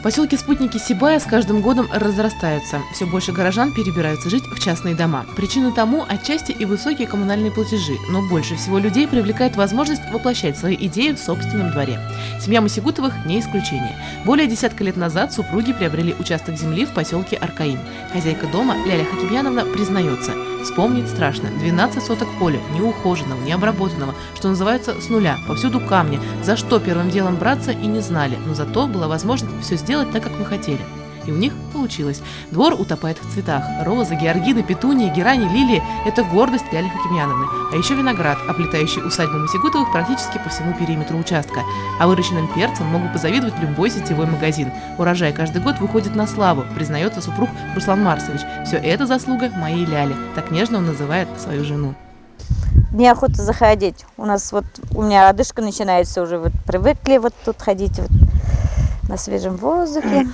Поселки спутники Сибая с каждым годом разрастаются. Все больше горожан перебираются жить в частные дома. Причина тому отчасти и высокие коммунальные платежи, но больше всего людей привлекает возможность воплощать свои идеи в собственном дворе. Семья Мосигутовых не исключение. Более десятка лет назад супруги приобрели участок земли в поселке Аркаим. Хозяйка дома Ляля Хакимьяновна признается: вспомнить страшно. 12 соток поля, неухоженного, необработанного, что называется, с нуля, повсюду камни. За что первым делом браться и не знали, но зато была возможность все сделать так, как мы хотели. И у них получилось. Двор утопает в цветах. Розы, георгины, петунии, герани, лилии – это гордость Ляли Хакимьяновны. А еще виноград, оплетающий усадьбу Мосигутовых практически по всему периметру участка. А выращенным перцем могут позавидовать любой сетевой магазин. Урожай каждый год выходит на славу, признается супруг Руслан Марсович. Все это заслуга моей Ляли. Так нежно он называет свою жену. Неохота заходить. У меня одышка начинается уже. Привыкли тут ходить на свежем воздухе.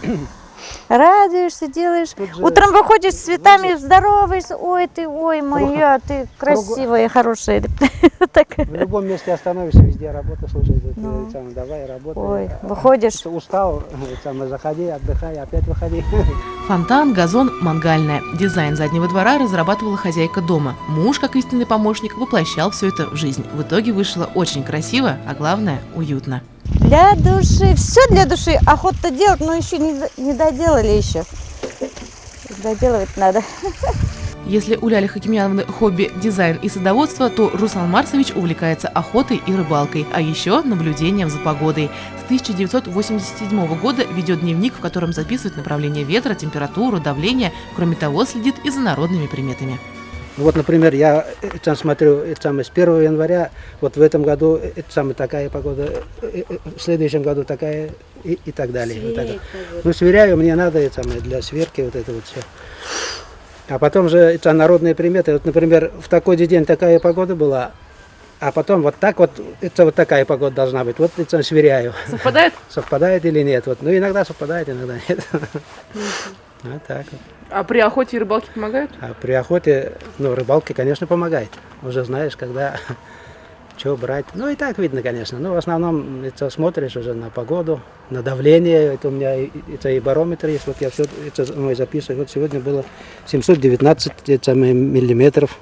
Радуешься, делаешь. Утром выходишь с цветами, здороваешься. Ой, моя, ты красивая, хорошая. В любом месте остановишься, везде работа, слушай, давай работай. Ой, выходишь. Устал, заходи, отдыхай, опять выходи. Фонтан, газон, мангальная. Дизайн заднего двора разрабатывала хозяйка дома. Муж, как истинный помощник, воплощал все это в жизнь. В итоге вышло очень красиво, а главное – уютно. Для души, все для души. Охота делать, но еще не доделали еще. Доделывать надо. Если у Ляли Хакимьяновны хобби дизайн и садоводство, то Руслан Марсович увлекается охотой и рыбалкой, а еще наблюдением за погодой. С 1987 года ведет дневник, в котором записывает направление ветра, температуру, давление. Кроме того, следит и за народными приметами. Вот, например, я смотрю, с 1 января, вот в этом году такая погода, в следующем году такая и так далее. Ну, сверяю, мне надо для сверки вот это вот все. А потом же народные приметы. Вот, например, в такой день такая погода была, а потом вот такая погода должна быть. Вот это сверяю. Совпадает? Совпадает или нет. Ну, иногда совпадает, иногда нет. Вот так вот. А при охоте и рыбалке помогают? А при охоте, рыбалке, конечно, помогает. Уже знаешь, когда, что брать. Ну, и так видно, конечно. Но в основном смотришь уже на погоду, на давление. Это у меня и барометр есть. Вот я все записываю. Вот сегодня было 719 миллиметров.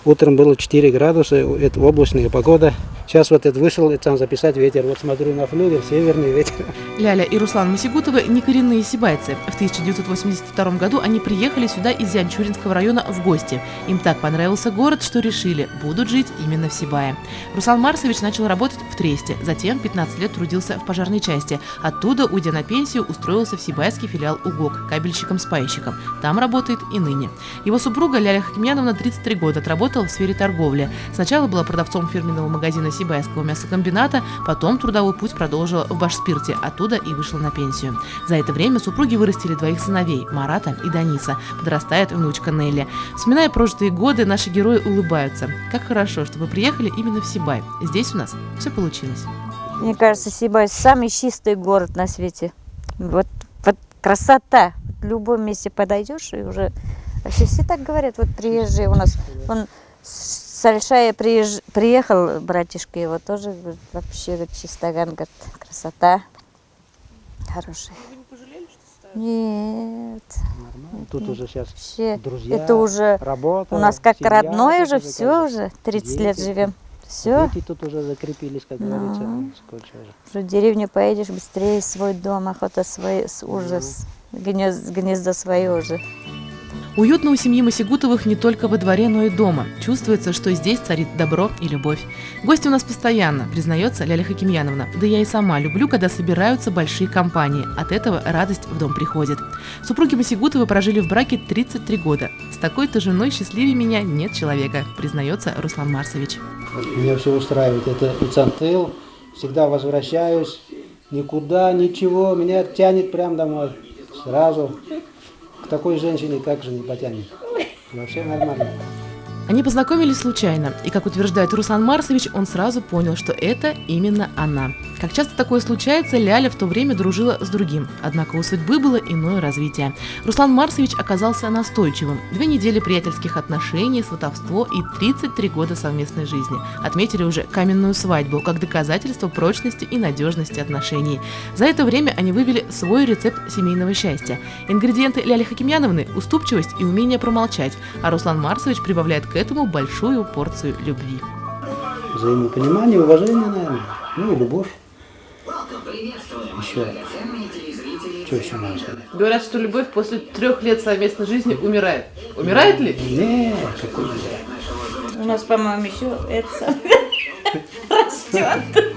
Утром было 4 градуса, это облачная погода. Сейчас вот это вышел, записать ветер. Вот смотрю на флюгер, северный ветер. Ляля и Руслан Мосигутовы не коренные сибайцы. В 1982 году они приехали сюда из Янчуринского района в гости. Им так понравился город, что решили, будут жить именно в Сибае. Руслан Марсович начал работать в Тресте, затем 15 лет трудился в пожарной части. Оттуда, уйдя на пенсию, устроился в сибайский филиал УГОК, кабельщиком-спайщиком. Там работает и ныне. Его супруга Ляля Хакимьяновна 33 года отработала в сфере торговли. Сначала была продавцом фирменного магазина Сибайского мясокомбината, потом трудовой путь продолжила в Башспирте, оттуда и вышла на пенсию. За это время супруги вырастили двоих сыновей – Марата и Даниса. Подрастает внучка Нелли. Вспоминая прожитые годы, наши герои улыбаются. Как хорошо, что вы приехали именно в Сибай. Здесь у нас все получилось. Мне кажется, Сибай самый чистый город на свете. Вот красота. В любом месте подойдешь и уже... Вообще все так говорят, вот приезжие у нас, он с Альшая приехал, братишка его тоже, вообще чистоган, говорит, красота хорошая. Вы не пожалели, что стали? Нет. Нормально. Тут уже сейчас вообще, друзья, это уже работа, у нас как семья, родное уже, все уже, 30 лет живем. Все. Дети тут уже закрепились, как говорится, сколько уже. Уже в деревню поедешь, быстрее свой дом, охота свой, ужас, гнездо свое уже. Уютно у семьи Мосигутовых не только во дворе, но и дома. Чувствуется, что здесь царит добро и любовь. Гости у нас постоянно, признается Ляля Хакимьяновна. Да я и сама люблю, когда собираются большие компании. От этого радость в дом приходит. Супруги Мосигутовы прожили в браке 33 года. С такой-то женой счастливее меня нет человека, признается Руслан Марсович. Меня все устраивает. Это тыл. Всегда возвращаюсь. Никуда, ничего. Меня тянет прямо домой. Сразу. К такой женщине как же не потянет. Вообще нормально. Они познакомились случайно, и, как утверждает Руслан Марсович, он сразу понял, что это именно она. Как часто такое случается, Ляля в то время дружила с другим, однако у судьбы было иное развитие. Руслан Марсович оказался настойчивым. 2 недели приятельских отношений, сватовство и 33 года совместной жизни. Отметили уже каменную свадьбу, как доказательство прочности и надежности отношений. За это время они вывели свой рецепт семейного счастья. Ингредиенты Ляли Хакимьяновны – уступчивость и умение промолчать, а Руслан Марсович прибавляет к этому большую порцию любви. Взаимопонимание, уважение, наверное. Ну и любовь. Еще. Что еще можно сказать? Говорят, что любовь после 3 лет совместной жизни умирает. Умирает ли? Нет, какой же. У нас, по-моему, еще это растет.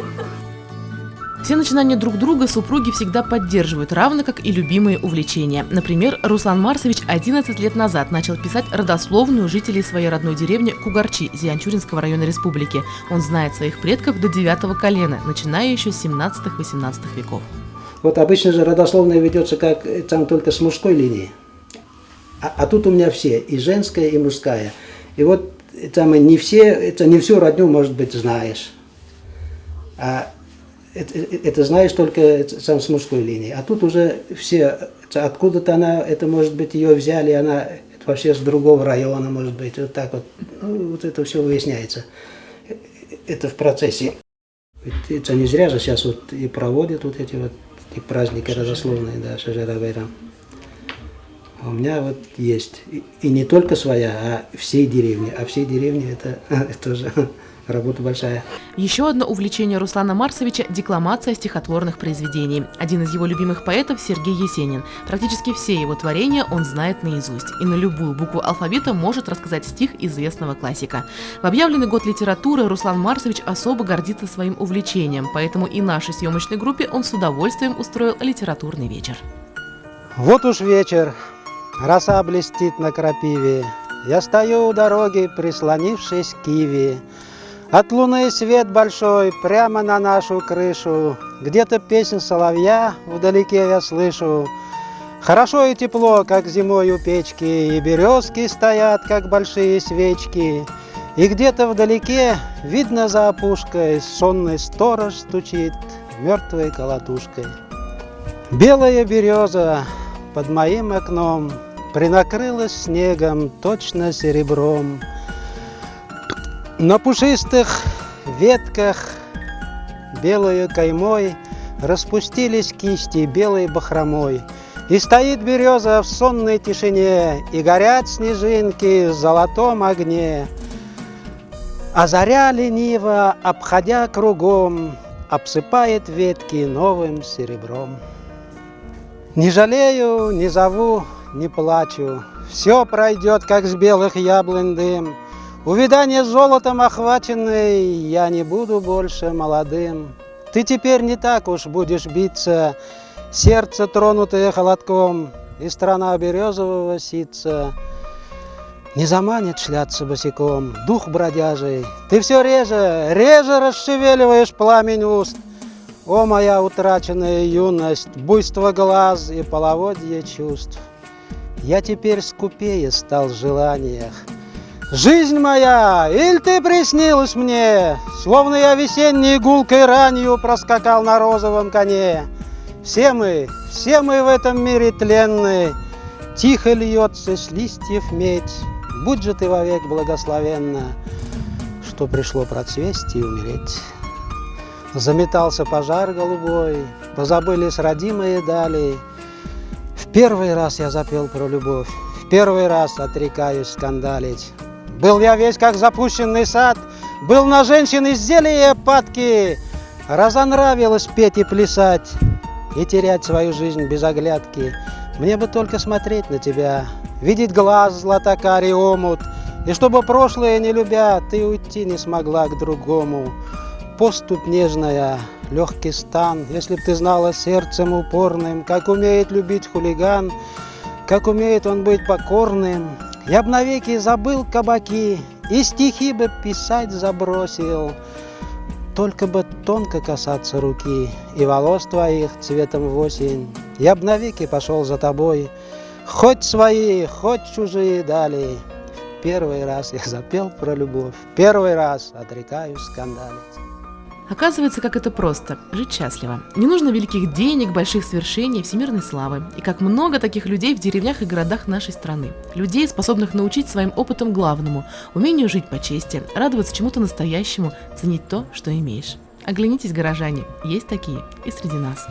Все начинания друг друга супруги всегда поддерживают, равно как и любимые увлечения. Например, Руслан Марсович 11 лет назад начал писать родословную жителей своей родной деревни Кугарчи Зианчуринского района республики. Он знает своих предков до 9 колена, начиная еще с 17-18 веков. Вот обычно же родословная ведется как там только с мужской линии. А тут у меня все, и женская, и мужская. И вот там не всю родню, может быть, знаешь. Это знаешь только сам с мужской линии. А тут уже все, откуда-то она, это может быть ее взяли, она это вообще с другого района, может быть, вот так вот. Ну, вот это все выясняется. Это в процессе. Это не зря же сейчас вот и проводят вот эти вот и праздники родословные, да, Шажарабайрам. У меня вот есть. И не только своя, а всей деревни. А всей деревни это тоже работа большая. Еще одно увлечение Руслана Марсовича – декламация стихотворных произведений. Один из его любимых поэтов – Сергей Есенин. Практически все его творения он знает наизусть. И на любую букву алфавита может рассказать стих известного классика. В объявленный год литературы Руслан Марсович особо гордится своим увлечением, поэтому и нашей съемочной группе он с удовольствием устроил литературный вечер. Вот уж вечер. Роса блестит на крапиве. Я стою у дороги, прислонившись к иве. От луны свет большой прямо на нашу крышу. Где-то песнь соловья вдалеке я слышу. Хорошо и тепло, как зимой у печки, и березки стоят, как большие свечки. И где-то вдалеке, видно за опушкой, сонный сторож стучит мертвой колотушкой. Белая береза под моим окном принакрылась снегом, точно серебром. На пушистых ветках белой каймой распустились кисти белой бахромой. И стоит береза в сонной тишине, и горят снежинки в золотом огне. А заря лениво, обходя кругом, обсыпает ветки новым серебром. Не жалею, не зову, не плачу, все пройдет, как с белых яблонь дым. Увядание золотом охваченный, я не буду больше молодым. Ты теперь не так уж будешь биться, сердце тронутое холодком, и страна березового ситца не заманит шляться босиком. Дух бродяжий, ты все реже расшевеливаешь пламень уст. О, моя утраченная юность, буйство глаз и половодье чувств. Я теперь скупее стал в желаниях. Жизнь моя, иль ты приснилась мне, словно я весенней гулкой ранью проскакал на розовом коне. Все мы в этом мире тленны, тихо льется с листьев медь. Будь же ты вовек благословенна, что пришло процвесть и умереть. Заметался пожар голубой, позабылись родимые дали. В первый раз я запел про любовь, в первый раз отрекаюсь скандалить. Был я весь как запущенный сад, был на женщин изделия падки. Разонравилось петь и плясать, и терять свою жизнь без оглядки. Мне бы только смотреть на тебя, видеть глаз златокарий омут, и чтобы прошлое не любя, ты уйти не смогла к другому. Поступь нежная, легкий стан, если б ты знала сердцем упорным, как умеет любить хулиган, как умеет он быть покорным. Я б навеки забыл кабаки и стихи бы писать забросил. Только бы тонко касаться руки и волос твоих цветом в осень. Я б навеки пошел за тобой, хоть свои, хоть чужие дали. первый раз я запел про любовь, первый раз отрекаюсь скандалить. Оказывается, как это просто – жить счастливо. Не нужно великих денег, больших свершений, всемирной славы. И как много таких людей в деревнях и городах нашей страны. Людей, способных научить своим опытом главному – умению жить по чести, радоваться чему-то настоящему, ценить то, что имеешь. Оглянитесь, горожане, есть такие и среди нас.